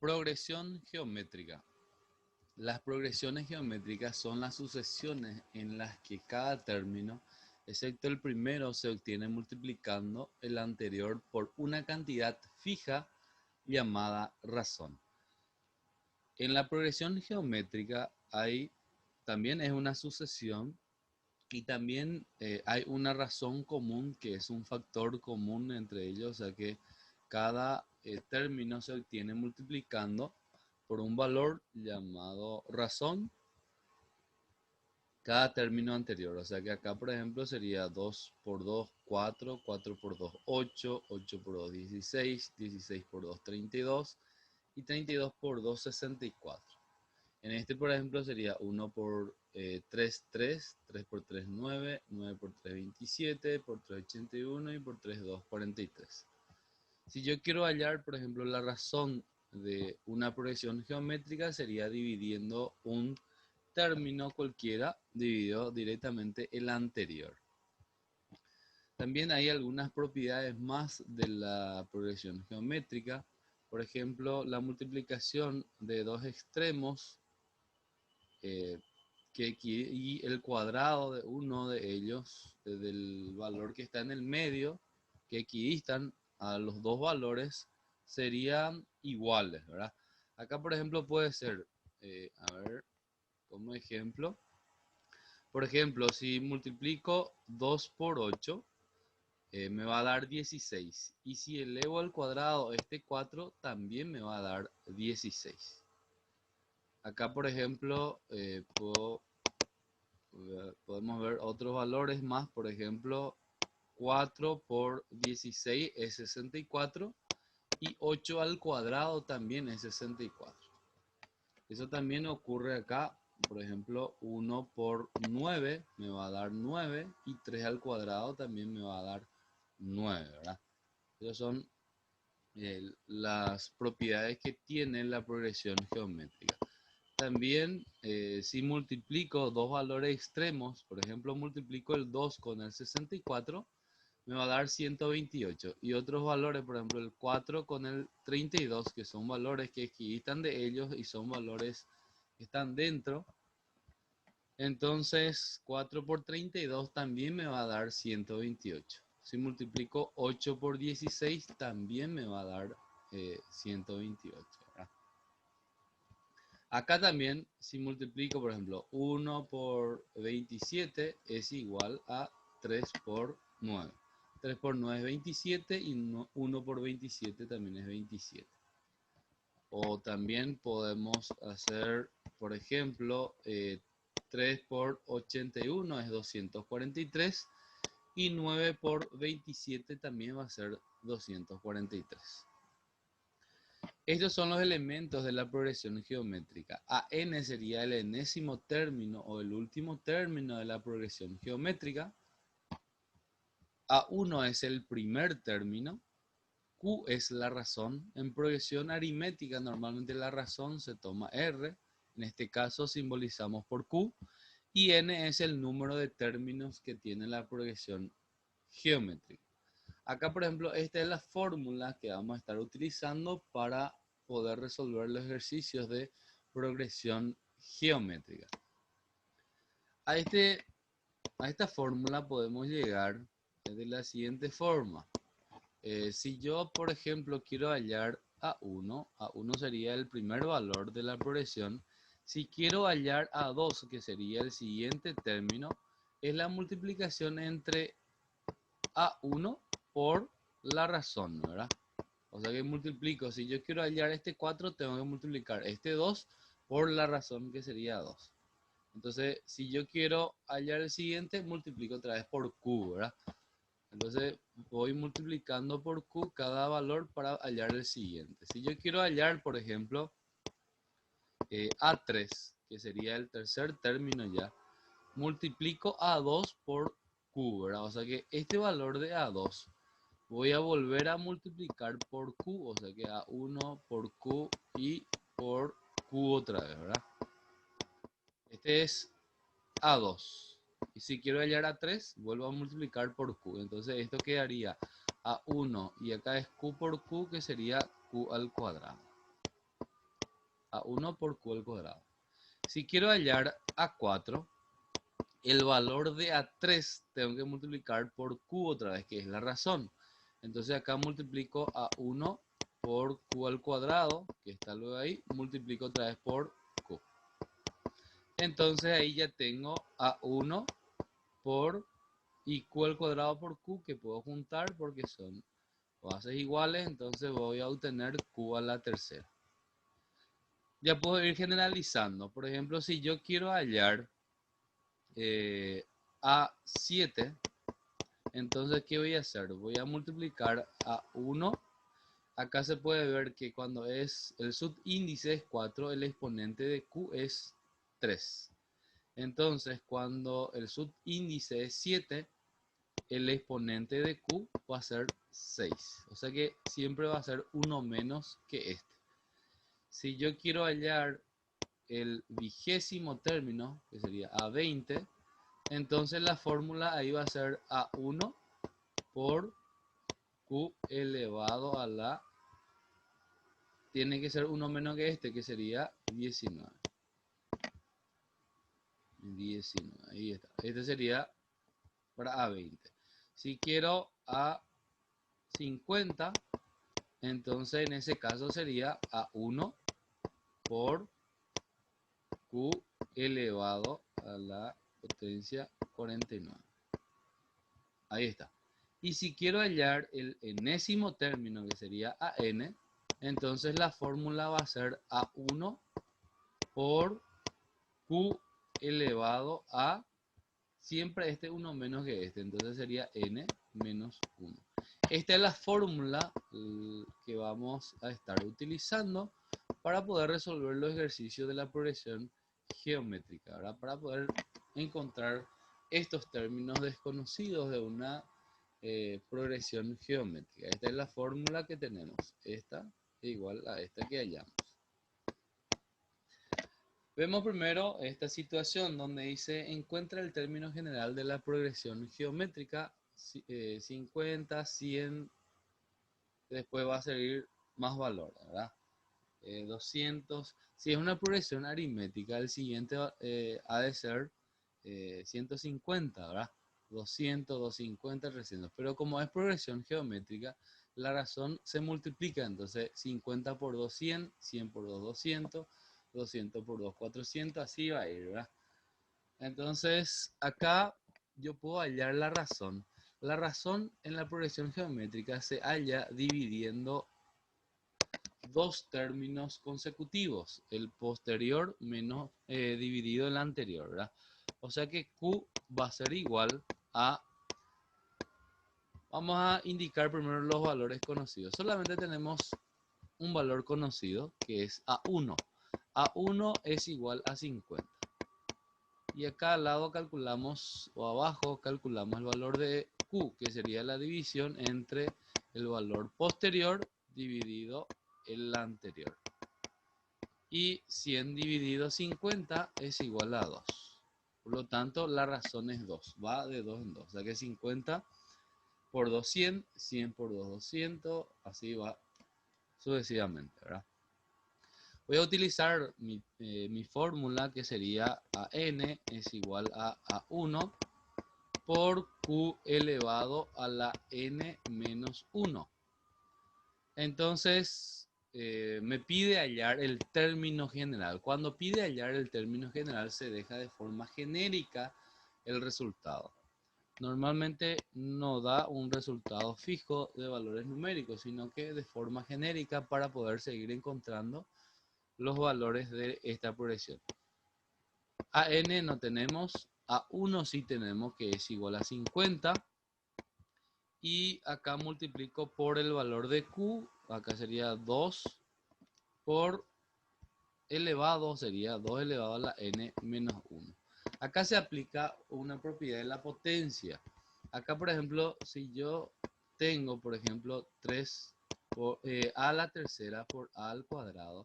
Progresión geométrica. Las progresiones geométricas son las sucesiones en las que cada término, excepto el primero, se obtiene multiplicando el anterior por una cantidad fija llamada razón. En la progresión geométrica también es una sucesión y también hay una razón común que es un factor común entre ellos, o sea que cada término se obtiene multiplicando por un valor llamado razón cada término anterior. O sea que acá, por ejemplo, sería 2 por 2, 4, 4 por 2, 8, 8 por 2, 16, 16 por 2, 32 y 32 por 2, 64. En este, por ejemplo, sería 1 por 3, 3, 3 por 3, 9, 9 por 3, 27, por 3, 81 y por 3, 2, 43. Si yo quiero hallar, por ejemplo, la razón de una progresión geométrica, sería dividiendo un término cualquiera dividido directamente el anterior. También hay algunas propiedades más de la progresión geométrica. Por ejemplo, la multiplicación de dos extremos eh, y el cuadrado de uno de ellos, del valor que está en el medio, que equidistan a los dos valores, serían iguales, ¿verdad? Acá, por ejemplo, puede ser, a ver, como ejemplo, por ejemplo, si multiplico 2 por 8, me va a dar 16. Y si elevo al cuadrado este 4, también me va a dar 16. Acá, por ejemplo, podemos ver otros valores más. Por ejemplo, 4 por 16 es 64 y 8 al cuadrado también es 64. Eso también ocurre acá. Por ejemplo, 1 por 9 me va a dar 9 y 3 al cuadrado también me va a dar 9, ¿verdad? Esas son las propiedades que tiene la progresión geométrica. También, si multiplico dos valores extremos, por ejemplo, multiplico el 2 con el 64, me va a dar 128. Y otros valores, por ejemplo, el 4 con el 32, que son valores que equidistan de ellos y son valores que están dentro. Entonces, 4 por 32 también me va a dar 128. Si multiplico 8 por 16, también me va a dar 128. ¿Verdad? Acá también, si multiplico, por ejemplo, 1 por 27 es igual a 3 por 9. 3 por 9 es 27 y 1 por 27 también es 27. O también podemos hacer, por ejemplo, 3 por 81 es 243 y 9 por 27 también va a ser 243. Estos son los elementos de la progresión geométrica. AN sería el enésimo término o el último término de la progresión geométrica. A1 es el primer término. Q es la razón. En progresión aritmética normalmente la razón se toma R. En este caso simbolizamos por Q. Y N es el número de términos que tiene la progresión geométrica. Acá, por ejemplo, esta es la fórmula que vamos a estar utilizando para poder resolver los ejercicios de progresión geométrica. A, a esta fórmula podemos llegar de la siguiente forma. Si yo, por ejemplo, quiero hallar A1 sería el primer valor de la progresión. Si quiero hallar A2, que sería el siguiente término, es la multiplicación entre A1 por la razón, ¿verdad? O sea que multiplico, si yo quiero hallar este 4, tengo que multiplicar este 2 por la razón que sería 2. Entonces, si yo quiero hallar el siguiente, multiplico otra vez por Q, ¿verdad? Entonces, voy multiplicando por Q cada valor para hallar el siguiente. Si yo quiero hallar, por ejemplo, A3, que sería el tercer término ya, multiplico A2 por Q, ¿verdad? O sea que este valor de A2 voy a volver a multiplicar por Q, o sea que A1 por Q y por Q otra vez, ¿verdad? Este es A2. Y si quiero hallar A3, vuelvo a multiplicar por Q. Entonces esto quedaría A1 y acá es Q por Q, que sería Q al cuadrado. A1 por Q al cuadrado. Si quiero hallar A4, el valor de A3 tengo que multiplicar por Q otra vez, que es la razón. Entonces acá multiplico A1 por Q al cuadrado, que está luego ahí, multiplico otra vez por Q. Entonces ahí ya tengo A1 por y Q al cuadrado por Q, que puedo juntar porque son bases iguales, entonces voy a obtener Q a la tercera. Ya puedo ir generalizando. Por ejemplo, si yo quiero hallar A7, entonces, ¿qué voy a hacer? Voy a multiplicar A1. Acá se puede ver que cuando es el subíndice es 4, el exponente de Q es 3. Entonces, cuando el subíndice es 7, el exponente de Q va a ser 6. O sea que siempre va a ser uno menos que este. Si yo quiero hallar el vigésimo término, que sería A20, entonces la fórmula ahí va a ser A1 por Q elevado a la... Tiene que ser uno menos que este, que sería 19. 19, ahí está. Este sería para A20. Si quiero A50, entonces en ese caso sería A1 por Q elevado a la potencia 49. Ahí está. Y si quiero hallar el enésimo término, que sería AN, entonces la fórmula va a ser A1 por Q elevado a siempre este 1 menos que este. Entonces sería N menos 1. Esta es la fórmula que vamos a estar utilizando para poder resolver los ejercicios de la progresión geométrica, ¿verdad? Para poder encontrar estos términos desconocidos de una progresión geométrica. Esta es la fórmula que tenemos. Esta es igual a esta que hallamos. Vemos primero esta situación donde dice encuentra el término general de la progresión geométrica 50, 100, después va a seguir más valor, ¿verdad? 200. Si es una progresión aritmética, el siguiente ha de ser 150, ¿verdad? 200, 250, 300. Pero como es progresión geométrica, la razón se multiplica. Entonces 50 por 2, 100, 100 por 2, 200, 200 por 2, 400, así va a ir, ¿verdad? Entonces acá yo puedo hallar la razón. La razón en la progresión geométrica se halla dividiendo dos términos consecutivos, el posterior menos dividido el anterior, ¿verdad? O sea que Q va a ser igual a... Vamos a indicar primero los valores conocidos. Solamente tenemos un valor conocido que es A1. A1 es igual a 50. Y acá al lado calculamos, o abajo calculamos el valor de Q, que sería la división entre el valor posterior dividido el anterior. Y 100 dividido 50 es igual a 2. Por lo tanto, la razón es 2. Va de 2 en 2. O sea que 50 por 2, 100. 100 por 2, 200. Así va sucesivamente, ¿verdad? Voy a utilizar mi fórmula, que sería AN es igual a A1 por Q elevado a la N menos 1. Entonces, me pide hallar el término general. Cuando pide hallar el término general, se deja de forma genérica el resultado. Normalmente no da un resultado fijo de valores numéricos, sino que de forma genérica para poder seguir encontrando los valores de esta progresión. AN no tenemos, A1 sí tenemos, que es igual a 50. Y acá multiplico por el valor de Q, acá sería 2 por elevado, sería 2 elevado a la n menos 1. Acá se aplica una propiedad de la potencia. Acá, por ejemplo, si yo tengo, por ejemplo, 3 por, a la tercera por a al cuadrado,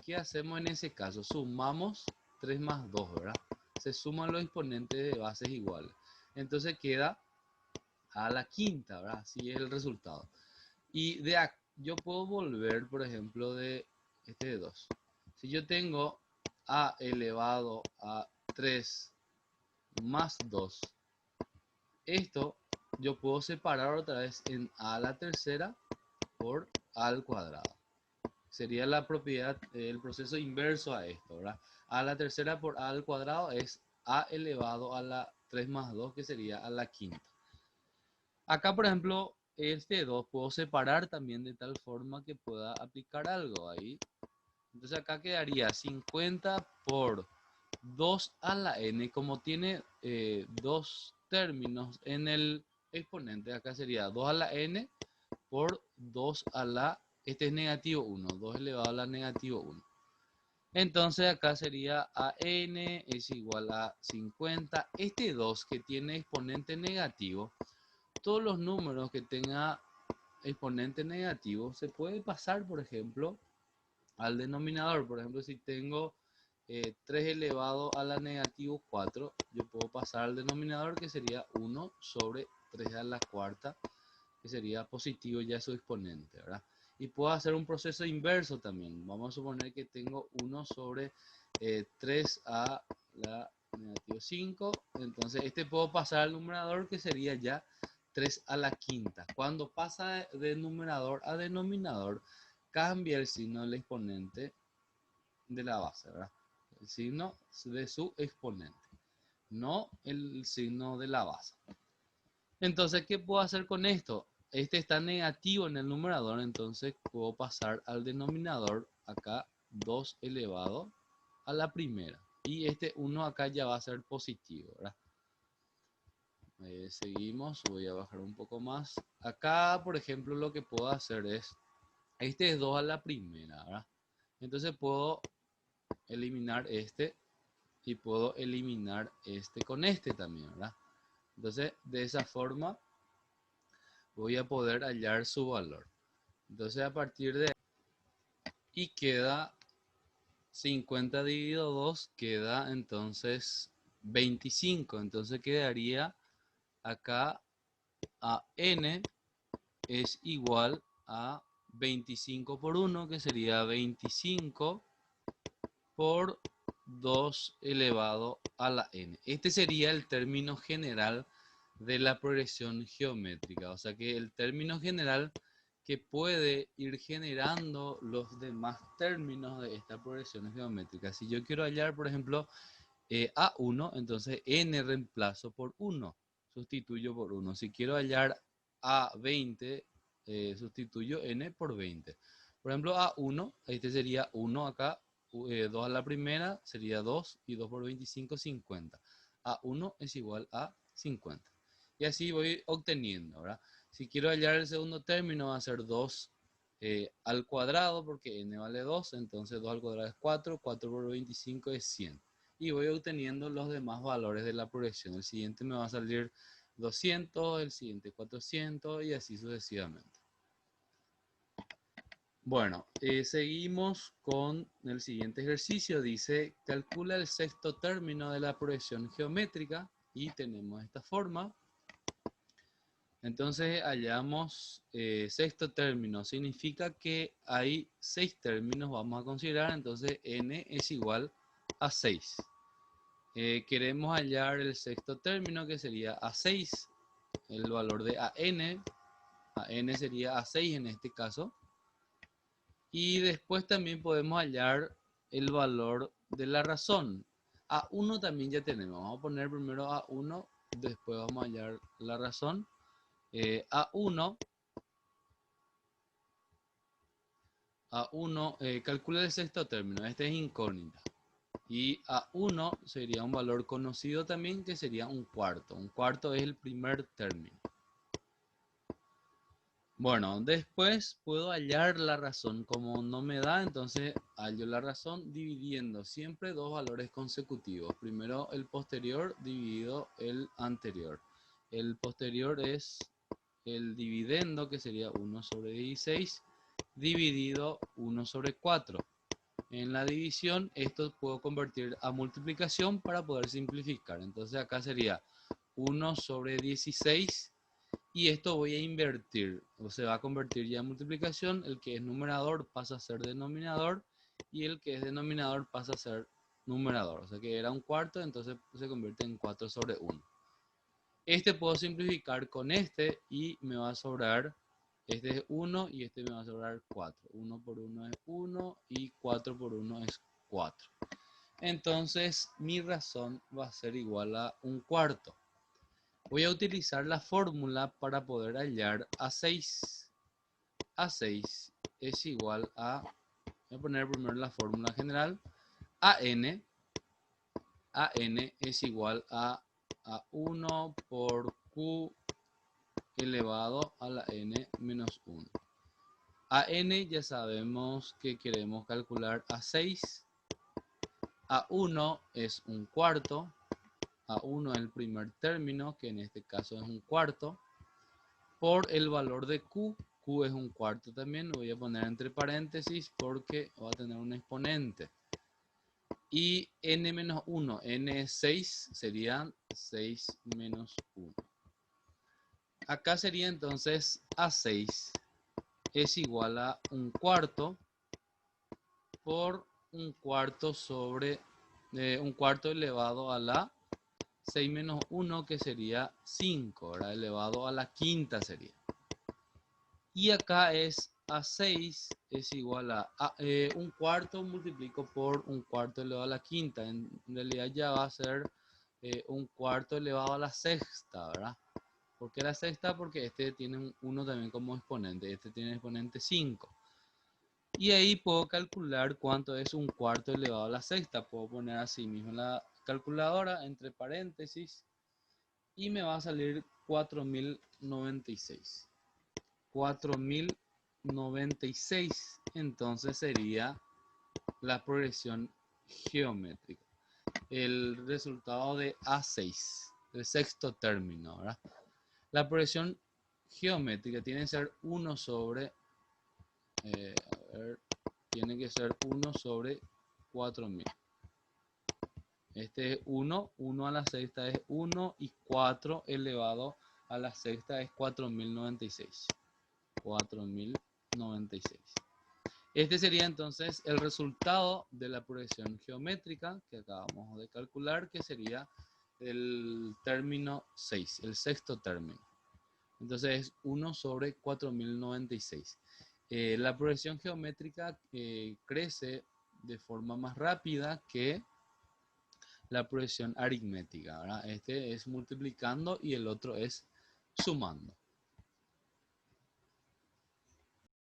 ¿qué hacemos en ese caso? Sumamos 3 más 2, ¿verdad? Se suman los exponentes de bases iguales. Entonces queda a la quinta, ¿verdad? Así es el resultado. Y yo puedo volver, por ejemplo, de este de 2. Si yo tengo a elevado a 3 más 2, esto yo puedo separar otra vez en a a la tercera por a al cuadrado. Sería la propiedad, el proceso inverso a esto, ¿verdad? A a la tercera por a al cuadrado es a elevado a la 3 más 2, que sería a la quinta. Acá, por ejemplo, este 2 puedo separar también de tal forma que pueda aplicar algo ahí. Entonces acá quedaría 50 por 2 a la n, como tiene dos términos en el exponente, acá sería 2 a la n por 2 a la, este es negativo 1, 2 elevado a la negativo 1. Entonces acá sería a n es igual a 50. Este 2 que tiene exponente negativo, todos los números que tenga exponente negativo se puede pasar, por ejemplo, al denominador. Por ejemplo, si tengo 3 elevado a la negativo 4, yo puedo pasar al denominador, que sería 1 sobre 3 a la cuarta, que sería positivo ya su exponente, ¿verdad? Y puedo hacer un proceso inverso también. Vamos a suponer que tengo 1 sobre 3 a la negativo 5. Entonces este puedo pasar al numerador, que sería ya 3 a la quinta. Cuando pasa de numerador a denominador, cambia el signo del exponente de la base, ¿verdad? El signo de su exponente, no el signo de la base. Entonces, ¿qué puedo hacer con esto? Este está negativo en el numerador, entonces puedo pasar al denominador, acá 2 elevado a la primera. Y este 1 acá ya va a ser positivo, ¿verdad? Seguimos, voy a bajar un poco más. Acá, por ejemplo, lo que puedo hacer es, este es 2 a la primera, ¿verdad? Entonces puedo eliminar este y puedo eliminar este con este también, ¿verdad? Entonces, de esa forma voy a poder hallar su valor. Entonces, a partir de ahí, y queda 50 dividido 2, queda entonces 25. Entonces quedaría acá a n es igual a 25 por 1, que sería 25 por 2 elevado a la n. Este sería el término general de la progresión geométrica. O sea que el término general que puede ir generando los demás términos de esta progresión geométrica. Si yo quiero hallar, por ejemplo, A1, entonces n reemplazo por 1, sustituyo por 1. Si quiero hallar A20, sustituyo n por 20. Por ejemplo, A1, este sería 1 acá, 2 a la primera sería 2, y 2 por 25, 50. A1 es igual a 50. Y así voy obteniendo, ¿verdad? Si quiero hallar el segundo término, va a ser 2 al cuadrado, porque n vale 2, entonces 2 al cuadrado es 4, 4 por 25 es 100. Y voy obteniendo los demás valores de la progresión. El siguiente me va a salir 200, el siguiente 400 y así sucesivamente. Bueno, seguimos con el siguiente ejercicio. Dice, calcula el sexto término de la progresión geométrica, y tenemos esta forma. Entonces hallamos sexto término, significa que hay 6 términos, vamos a considerar, entonces n es igual a 6. Queremos hallar el sexto término, que sería a6, el valor de a n sería a6 en este caso. Y después también podemos hallar el valor de la razón. A1 también ya tenemos. Vamos a poner primero A1, después vamos a hallar la razón. A1, calcula el sexto término. Este es incógnita. Y A1 sería un valor conocido también, que sería un cuarto. Un cuarto es el primer término. Bueno, después puedo hallar la razón. Como no me da, entonces hallo la razón dividiendo siempre dos valores consecutivos. Primero el posterior dividido el anterior. El posterior es el dividendo, que sería 1 sobre 16, dividido 1 sobre 4. En la división, esto puedo convertir a multiplicación para poder simplificar. Entonces acá sería 1 sobre 16. Y esto voy a invertir, o se va a convertir ya en multiplicación. El que es numerador pasa a ser denominador, y el que es denominador pasa a ser numerador. O sea que era un cuarto, entonces se convierte en 4 sobre 1. Este puedo simplificar con este y me va a sobrar, este es 1 y este me va a sobrar 4. 1 por 1 es 1 y 4 por 1 es 4. Entonces mi razón va a ser igual a un cuarto. Voy a utilizar la fórmula para poder hallar A6. A6 es igual a, voy a poner primero la fórmula general, AN es igual a 1 por Q elevado a la n menos 1. A n ya sabemos que queremos calcular a 6. A 1 es un cuarto. A 1 es el primer término, que en este caso es un cuarto. Por el valor de Q. Q es un cuarto también. Lo voy a poner entre paréntesis porque va a tener un exponente. Y n menos 1. N es 6. Serían 6 menos 1. Acá sería entonces A6 es igual a un cuarto por un cuarto sobre un cuarto elevado a la 6 menos 1, que sería 5, ¿verdad? Elevado a la quinta sería. Y acá es A6 es igual a un cuarto multiplico por un cuarto elevado a la quinta. En realidad ya va a ser un cuarto elevado a la sexta, ¿verdad? ¿Por qué la sexta? Porque este tiene un 1 también como exponente. Este tiene exponente 5. Y ahí puedo calcular cuánto es un cuarto elevado a la sexta. Puedo poner así mismo la calculadora entre paréntesis y me va a salir 4096. 4096 entonces sería la progresión geométrica. El resultado de A6, el sexto término, ¿verdad? La progresión geométrica tiene que ser 1 sobre, tiene que ser 1 sobre 4000. Este es 1, 1 a la sexta es 1 y 4 elevado a la sexta es 4096. 4096. Este sería entonces el resultado de la progresión geométrica que acabamos de calcular, que sería el término 6, el sexto término. Entonces es 1 sobre 4096. La progresión geométrica crece de forma más rápida que la progresión aritmética, ¿verdad? Este es multiplicando y el otro es sumando.